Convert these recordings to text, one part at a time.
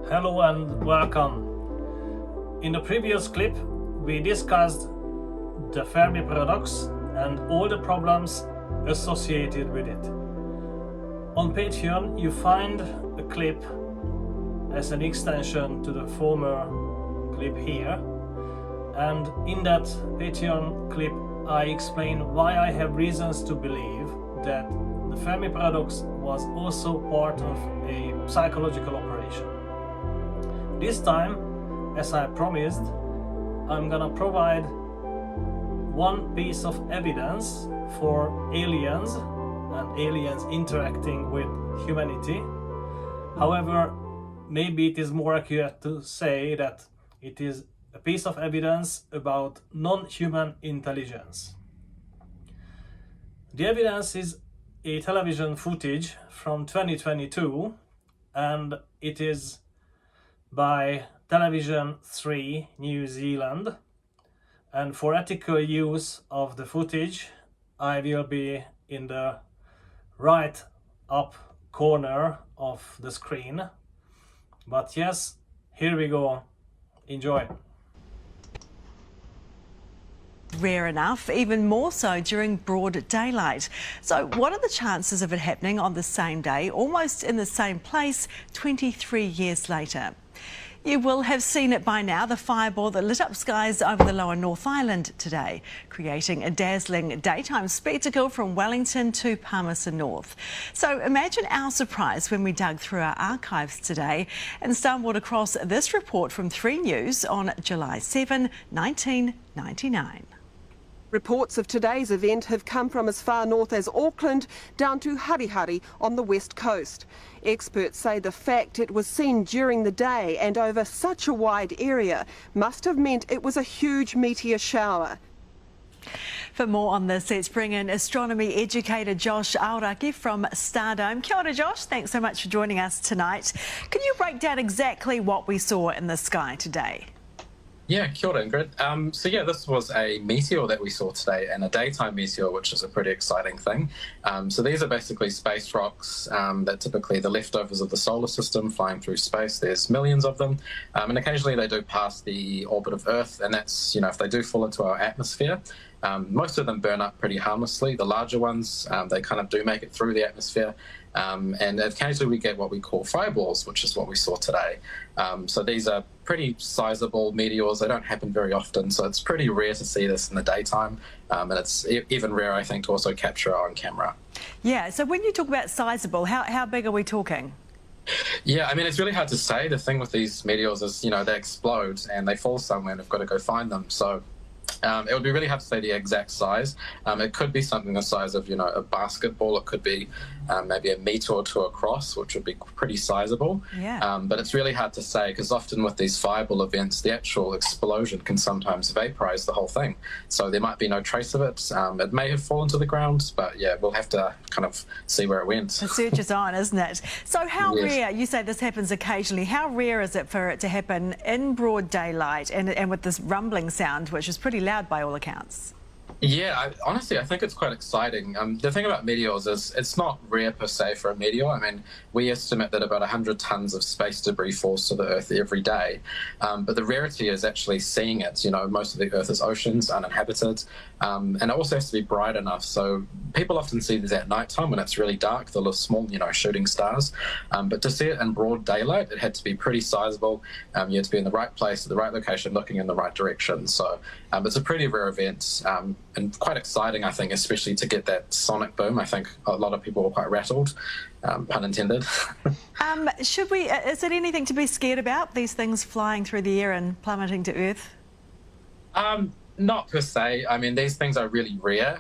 Hello and welcome. In the previous clip, we discussed the Fermi paradox and all the problems associated with it. On Patreon, you find a clip as an extension to the former clip here. And in that Patreon clip, I explain why I have reasons to believe that the Fermi paradox was also part of a psychological operation. This time, as I promised, I'm gonna provide one piece of evidence for aliens and aliens interacting with humanity. However, maybe it is more accurate to say that it is a piece of evidence about non-human intelligence. The evidence is a television footage from 2022, and it is by Television 3 New Zealand, and for ethical use of the footage I will be in the right up corner of the screen. But yes, here we go. Enjoy. Rare enough, even more so during broad daylight. So what are the chances of it happening on the same day, almost in the same place, 23 years later? You will have seen it by now, the fireball that lit up skies over the lower North Island today, creating a dazzling daytime spectacle from Wellington to Palmerston North. So imagine our surprise when we dug through our archives today and stumbled across this report from 3 News on July 7, 1999. Reports of today's event have come from as far north as Auckland down to Harihari on the west coast. Experts say the fact it was seen during the day and over such a wide area must have meant it was a huge meteor shower. For more on this, let's bring in astronomy educator Josh Auraki from Stardome. Kia ora, Josh. Thanks so much for joining us tonight. Can you break down exactly what we saw in the sky today? Yeah, kia ora, Ingrid. This was a meteor that we saw today, and a daytime meteor, which is a pretty exciting thing. So these are basically space rocks that typically the leftovers of the solar system flying through space. There's millions of them, and occasionally they do pass the orbit of Earth, and that's, if they do fall into our atmosphere, most of them burn up pretty harmlessly. The larger ones, they kind of do make it through the atmosphere. And occasionally we get what we call fireballs, which is what we saw today. So these are pretty sizable meteors. They don't happen very often, so it's pretty rare to see this in the daytime. And it's even rarer, I think, to also capture on camera. Yeah, so when you talk about sizable, how big are we talking? Yeah, I mean, it's really hard to say. The thing with these meteors is, they explode and they fall somewhere and we've got to go find them. So it would be really hard to say the exact size. It could be something the size of, a basketball. It could be maybe a meter or two across, which would be pretty sizable. Yeah. But it's really hard to say because often with these fireball events, the actual explosion can sometimes vaporize the whole thing. So there might be no trace of it. It may have fallen to the ground, but yeah, we'll have to kind of see where it went. The search is on, isn't it? So how Yes. rare, you say this happens occasionally, how rare is it for it to happen in broad daylight and with this rumbling sound, which is pretty loud by all accounts? Yeah, honestly, I think it's quite exciting. The thing about meteors is it's not rare per se for a meteor. I mean, we estimate that about 100 tons of space debris falls to the Earth every day. But the rarity is actually seeing it. Most of the Earth is oceans, uninhabited, and it also has to be bright enough. So people often see these at nighttime when it's really dark, the little small, shooting stars. But to see it in broad daylight, it had to be pretty sizable. You had to be in the right place, at the right location, looking in the right direction. So it's a pretty rare event. And quite exciting, I think, especially to get that sonic boom. I think a lot of people were quite rattled, pun intended. Is it anything to be scared about, these things flying through the air and plummeting to Earth? Not per se. I mean, these things are really rare.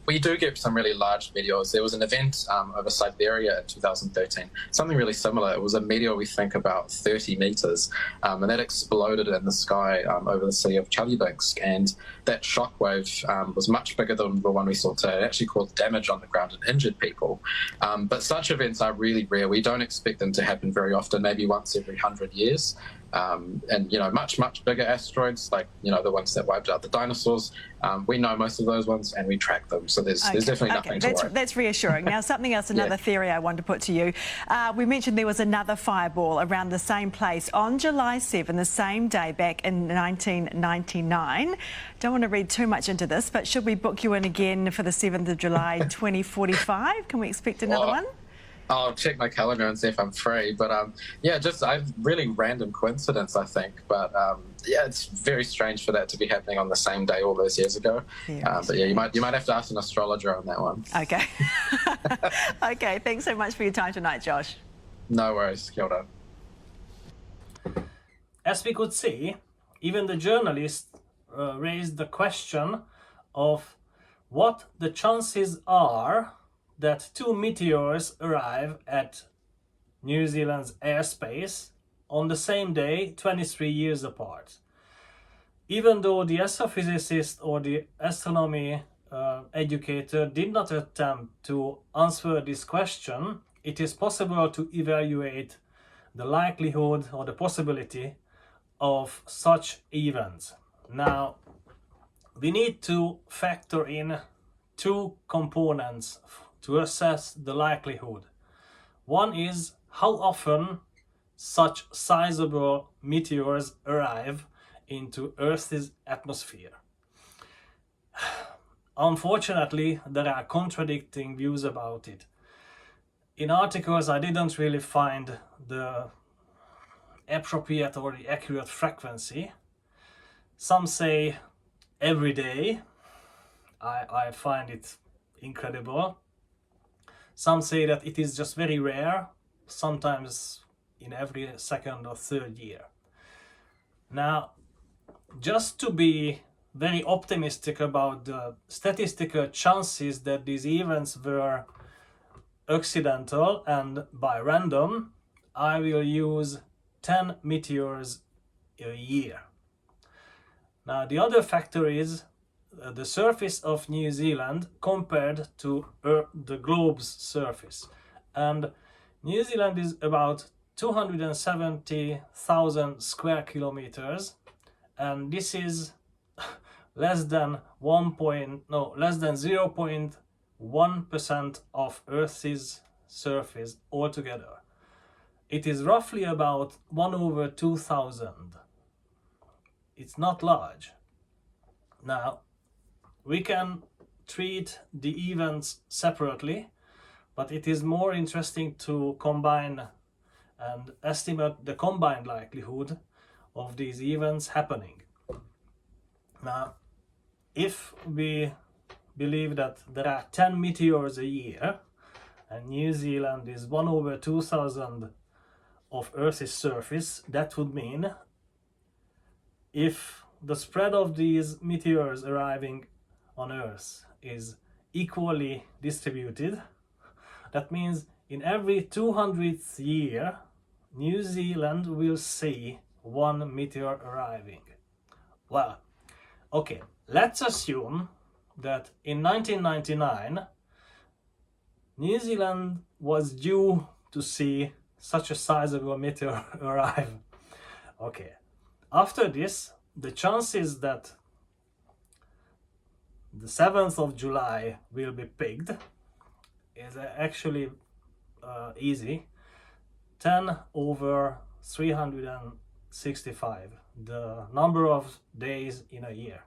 We do get some really large meteors. There was an event over Siberia in 2013, something really similar. It was a meteor, we think, about 30 meters, and that exploded in the sky over the city of Chelyabinsk, and that shockwave was much bigger than the one we saw today. It actually caused damage on the ground and injured people. But such events are really rare. We don't expect them to happen very often, maybe once every 100 years. and much bigger asteroids, like the ones that wiped out the dinosaurs. We know most of those ones, and we track them. So there's definitely nothing to worry. That's reassuring. Now, something else, another theory I want to put to you. We mentioned there was another fireball around the same place on July 7, the same day back in 1999. Don't want to read too much into this, but should we book you in again for the 7th of July 2045? Can we expect another one? I'll check my calendar and see if I'm free. But just a really random coincidence, I think. But it's very strange for that to be happening on the same day all those years ago. But yeah, you might have to ask an astrologer on that one. Okay. Okay. Thanks so much for your time tonight, Josh. No worries. Kia ora. As we could see, even the journalist raised the question of what the chances are that two meteors arrive at New Zealand's airspace on the same day, 23 years apart. Even though the astrophysicist or the astronomy educator did not attempt to answer this question, it is possible to evaluate the likelihood or the possibility of such events. Now, we need to factor in two components to assess the likelihood. One is how often such sizable meteors arrive into Earth's atmosphere. Unfortunately, there are contradicting views about it. In articles, I didn't really find the appropriate or the accurate frequency. Some say every day. I find it incredible. Some say that it is just very rare, sometimes in every second or third year. Now, just to be very optimistic about the statistical chances that these events were accidental and by random, I will use 10 meteors a year. Now, the other factor is the surface of New Zealand compared to the globe's surface. And New Zealand is about 270,000 square kilometers, and this is less than 0.1% of Earth's surface altogether. It is roughly about 1/2000. It's not large. Now, we can treat the events separately, but it is more interesting to combine and estimate the combined likelihood of these events happening. Now, if we believe that there are 10 meteors a year, and New Zealand is 1/2000 of Earth's surface, that would mean if the spread of these meteors arriving on Earth is equally distributed, that means in every 200th year, New Zealand will see one meteor arriving. Well, okay, let's assume that in 1999, New Zealand was due to see such a sizable meteor arrive. Okay, after this, the chances that the 7th of July will be picked is actually easy. 10/365, the number of days in a year.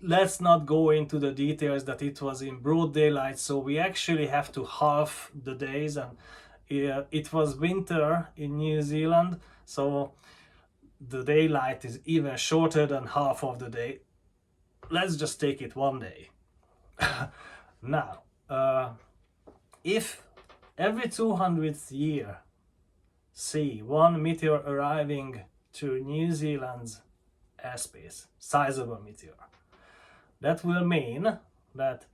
Let's not go into the details that it was in broad daylight, so we actually have to halve the days, and it was winter in New Zealand, so the daylight is even shorter than half of the day. Let's just take it one day. Now, if every 200th year see one meteor arriving to New Zealand's airspace, sizable meteor, that will mean that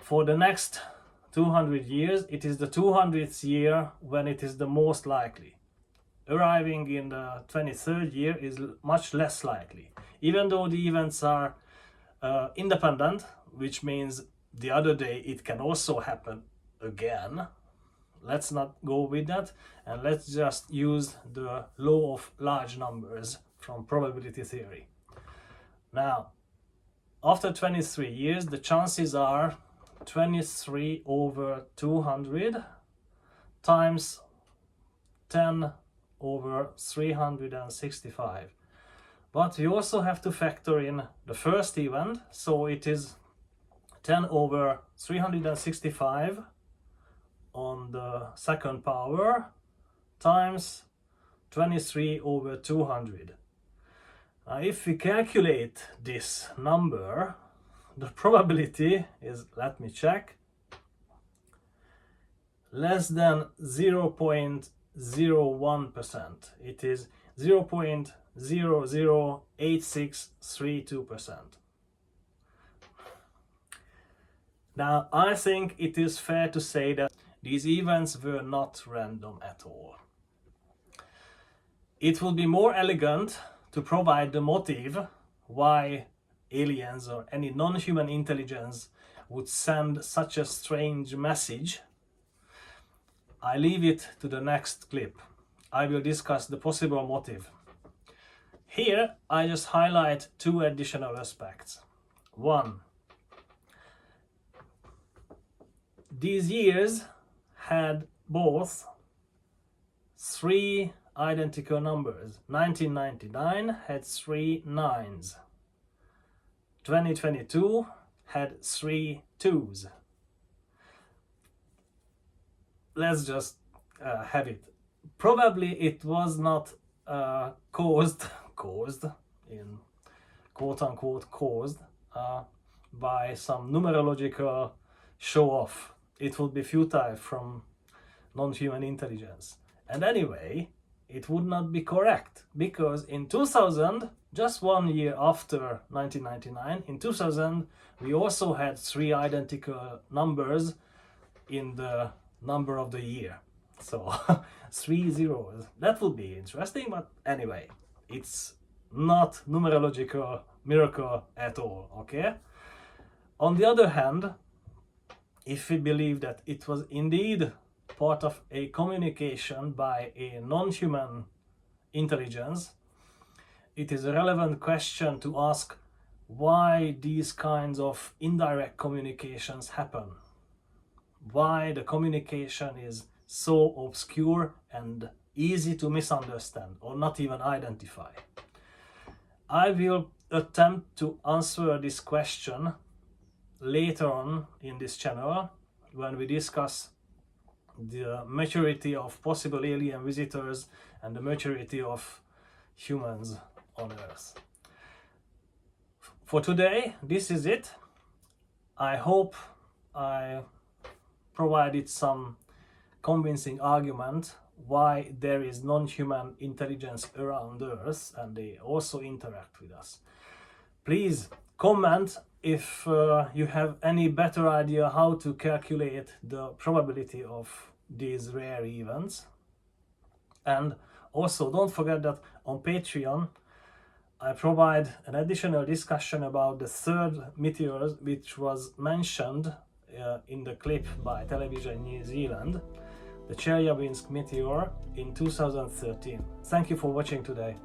for the next 200 years, it is the 200th year when it is the most likely. Arriving in the 23rd year is much less likely, even though the events are independent, which means the other day it can also happen again. let's not go with that, and let's just use the law of large numbers from probability theory. Now, after 23 years, the chances are 23 over 200 times 10 over 365. But we also have to factor in the first event, so it is 10 over 365 on the second power times 23 over 200. Now, if we calculate this number, the probability is, let me check, less than 0.01%. It is 0.008632%. Now, I think it is fair to say that these events were not random at all. It would be more elegant to provide the motive why aliens or any non-human intelligence would send such a strange message. I leave it to the next clip. I will discuss the possible motive. Here, I just highlight two additional aspects. One, these years had both three identical numbers. 1999 had 3 9s. 2022 had 3 2s. Let's just have it. Probably it was not caused in quote-unquote caused by some numerological show-off. It would be futile from non-human intelligence. And anyway, it would not be correct, because in 2000, just 1 year after 1999, in 2000 we also had 3 identical numbers in the number of the year. So 3 zeros. That would be interesting, but anyway, it's not numerological miracle at all, okay? On the other hand, if we believe that it was indeed part of a communication by a non-human intelligence, it is a relevant question to ask why these kinds of indirect communications happen. Why the communication is so obscure and easy to misunderstand or not even identify. I will attempt to answer this question later on in this channel when we discuss the maturity of possible alien visitors and the maturity of humans on Earth. For today, this is it. I hope I provided some convincing argument why there is non-human intelligence around Earth and they also interact with us. Please comment if you have any better idea how to calculate the probability of these rare events. And also don't forget that on Patreon I provide an additional discussion about the third meteor which was mentioned in the clip by Television New Zealand, the Chelyabinsk meteor in 2013. Thank you for watching today.